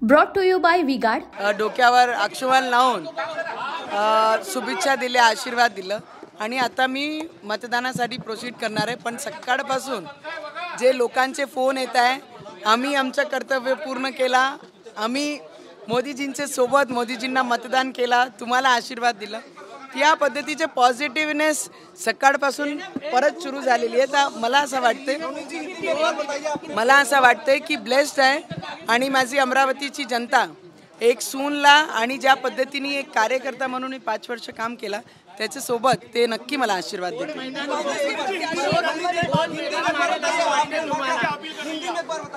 Brought to you by V-Guard. डोक्यावर अक्षुवाल लावून शुभेच्छा दिल्या, आशीर्वाद दिलं आणि आता मी मतदानासाठी प्रोसीड करणार आहे. पण सकाळपासून जे लोकांचे फोन येत आहे, आम्ही आमचं कर्तव्य पूर्ण केला, आम्ही मोदीजींच्या सोबत मोदीजींना मतदान केला, तुम्हाला आशीर्वाद दिला, या पद्धतीचे पॉझिटिव्हनेस सकाळपासून परत सुरू झालेली आहे. तर मला असं वाटतंय की ब्लेस्ड आहे आणि माझी अमरावतीची जनता एक सूनला आणि ज्या पद्धतीने एक कार्यकर्ता म्हणून मी 5 वर्ष काम केला त्याच्यासोबत ते नक्की मला आशीर्वाद देते.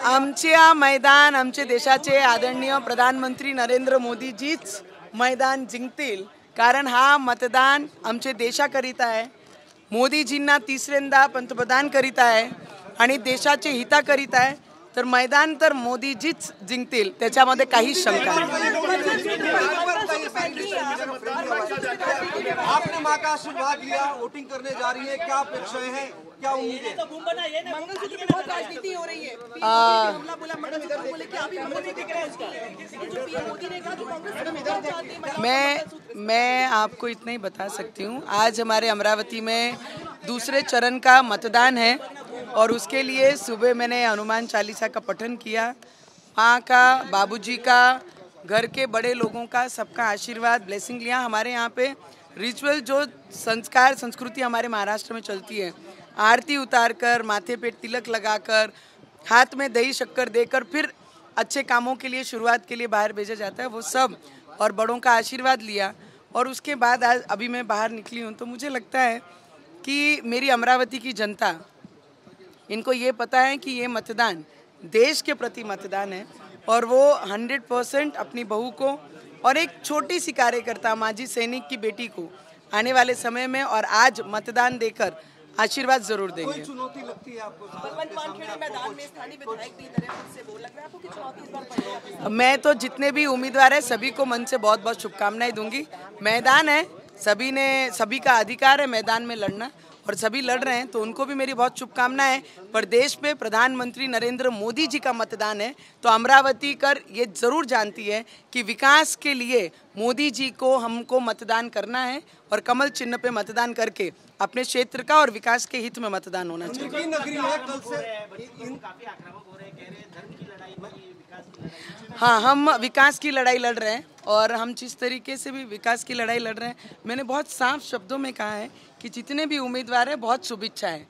आमचे मैदान आमचे देशाचे आदरणीय प्रधानमंत्री नरेंद्र मोदीजीच मैदान जिंकतील, कारण हा मतदान आमचे देशाकरिता आहे, मोदीजींना तिसऱ्यांदा पंतप्रधान करिता आहे आणि देशाचे हिताकरिता आहे. तर मैदान तर मोदीजीच जिंकतील, त्याच्यामध्ये काही शंका नाही. आपने मां का आशीर्वाद लिया, वोटिंग करने जा रही है, क्या अपेक्षाएं हैं, क्या उम्मीदें हैं? मंगलसूत्र में बहुत राजनीति हो रही है. हमला बोला, मंगलसूत्र बोले कि अभी मंगलसूत्र दिख रहा है उसका. जो पीएम मोदी ने कहा कि कांग्रेस मैं आपको इतना ही बता सकती हूँ, आज हमारे अमरावती में दूसरे चरण का मतदान है और उसके लिए सुबह मैंने हनुमान चालीसा का पठन किया, माँ का, बाबूजी का, घर के बड़े लोगों का, सबका आशीर्वाद ब्लेसिंग लिया. हमारे यहाँ पे रिचुअल जो संस्कार संस्कृति हमारे महाराष्ट्र में चलती है, आरती उतारकर, माथे पे तिलक लगाकर, हाथ में दही शक्कर देकर फिर अच्छे कामों के लिए शुरुआत के लिए बाहर भेजा जाता है, वो सब और बड़ों का आशीर्वाद लिया. और उसके बाद आज अभी मैं बाहर निकली हूँ तो मुझे लगता है कि मेरी अमरावती की जनता, इनको ये पता है कि ये मतदान देश के प्रति मतदान है और वो 100% अपनी बहू को और एक छोटी सी कार्यकर्ता माजी सैनिक की बेटी को आने वाले समय में और आज मतदान देकर आशीर्वाद जरूर देंगे. कोई चुनौती लगती है आपको? मैदान में स्थानीय विधायक भी इधर है, उनसे बोल लग रहा है आपको कि चुनौती इस बार पड़ेगी? मैं तो जितने भी उम्मीदवार हैं सभी को मन से बहुत बहुत शुभकामनाएं दूंगी. मैदान है, सभी का अधिकार है मैदान में लड़ना और सभी लड़ रहे हैं, तो उनको भी मेरी बहुत शुभकामनाएं. पर देश में प्रधानमंत्री नरेंद्र मोदी जी का मतदान है, तो अमरावती कर ये जरूर जानती है कि विकास के लिए मोदी जी को हमको मतदान करना है और कमल चिन्ह पे मतदान करके अपने क्षेत्र का और विकास के हित में मतदान होना चाहिए. हाँ, हम विकास की लड़ाई लड़ रहे हैं और हम जिस तरीके से भी विकास की लड़ाई लड़ रहे हैं, मैंने बहुत साफ शब्दों में कहा है कि जितने भी उम्मीदवार हैं बहुत शुभेच्छा है.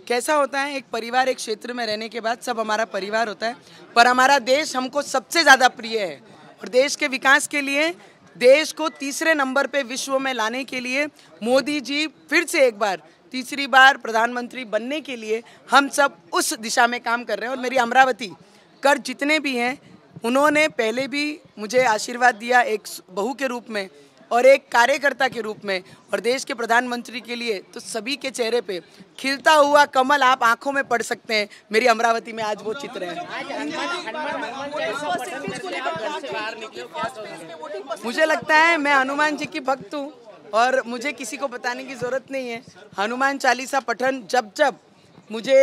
कैसा होता है, एक परिवार एक क्षेत्र में रहने के बाद सब हमारा परिवार होता है, पर हमारा देश हमको सबसे ज़्यादा प्रिय है और देश के विकास के लिए, देश को तीसरे नंबर पे विश्व में लाने के लिए मोदी जी फिर से एक बार तीसरी बार प्रधानमंत्री बनने के लिए हम सब उस दिशा में काम कर रहे हैं. और मेरी अमरावती कर जितने भी हैं उन्होंने पहले भी मुझे आशीर्वाद दिया एक बहू के रूप में और एक कार्यकर्ता के रूप में, और देश के प्रधानमंत्री के लिए तो सभी के चेहरे पे खिलता हुआ कमल आप आंखों में पढ़ सकते हैं. मेरी अमरावती में आज वो चित्र है. मुझे लगता है मैं हनुमान जी की भक्त हूँ और मुझे किसी को बताने की ज़रूरत नहीं है. हनुमान चालीसा पठन जब मुझे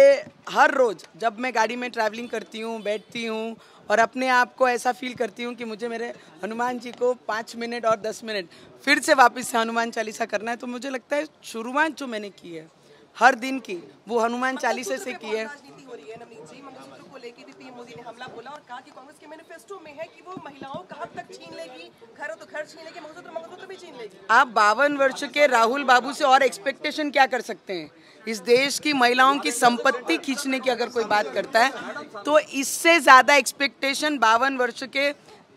हर रोज़ जब मैं गाड़ी में ट्रैवलिंग करती हूँ, बैठती हूँ और अपने आप को ऐसा फील करती हूँ कि मुझे मेरे हनुमान जी को 5 मिनट और 10 मिनट फिर से वापस से हनुमान चालीसा करना है, तो मुझे लगता है शुरुआत जो मैंने की है हर दिन की वो हनुमान चालीसा से की है. को लेके भी पीएम मोदी ने हमला बोला और कहा कि कांग्रेस के मैनिफेस्टो में है कि वो महिलाओं का हक तक छीन लेगी, घर तो घर छीन लेगी, मंगलसूत्र भी छीन लेगी. आप 52 वर्ष के राहुल बाबू से और एक्सपेक्टेशन क्या कर सकते हैं? इस देश की महिलाओं की संपत्ति खींचने की अगर कोई बात करता है तो इससे ज़्यादा एक्सपेक्टेशन 52 वर्ष के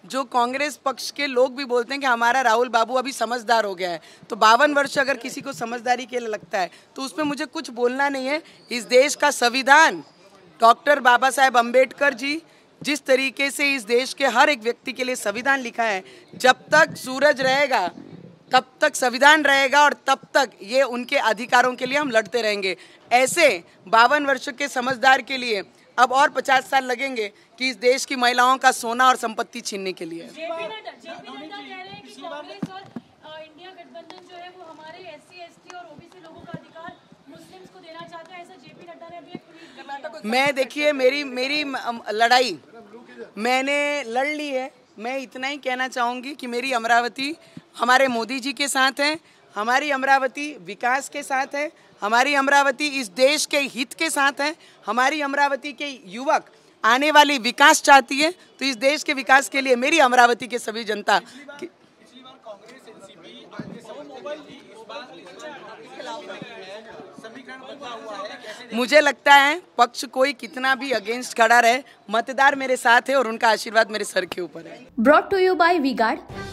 जो कांग्रेस पक्ष के लोग भी बोलते हैं कि हमारा राहुल बाबू अभी समझदार हो गया है, तो 52 वर्ष अगर किसी को समझदारी के लिए लगता है तो उसमें मुझे कुछ बोलना नहीं है. इस देश का संविधान डॉक्टर बाबा साहेब अम्बेडकर जी जिस तरीके से इस देश के हर एक व्यक्ति के लिए संविधान लिखा है, जब तक सूरज रहेगा तब तक संविधान रहेगा और तब तक ये उनके अधिकारों के लिए हम लड़ते रहेंगे. ऐसे 52 वर्ष के समझदार के लिए अब और 50 साल लगेंगे कि इस देश की महिलाओं का सोना और संपत्ति छीनने के लिए. जेपी नड्डा कह रहे हैं कि कांग्रेस और इंडिया गठबंधन जो है वो हमारे SC, ST और OBC लोगों का अधिकार मुस्लिम्स को देना चाहता है, ऐसा जेपी नड्डा ने अभी एक ट्वीट किया. मैं देखिए मेरी लड़ाई मैंने लड़ ली है। मैं इतना ही कहना चाहूँगी कि मेरी अमरावती हमारे मोदी जी के साथ है, हमारी अमरावती विकास के साथ है, हमारी अमरावती इस देश के हित के साथ है, हमारी अमरावती के युवक आने वाली विकास चाहती है। तो इस देश के विकास के लिए मेरी अमरावती के सभी जनता मुझे लगता है पक्ष कोई कितना भी अगेंस्ट खड़ा रहे, मतदार मेरे साथ है और उनका आशीर्वाद मेरे सर के ऊपर है। Brought to you by we guard.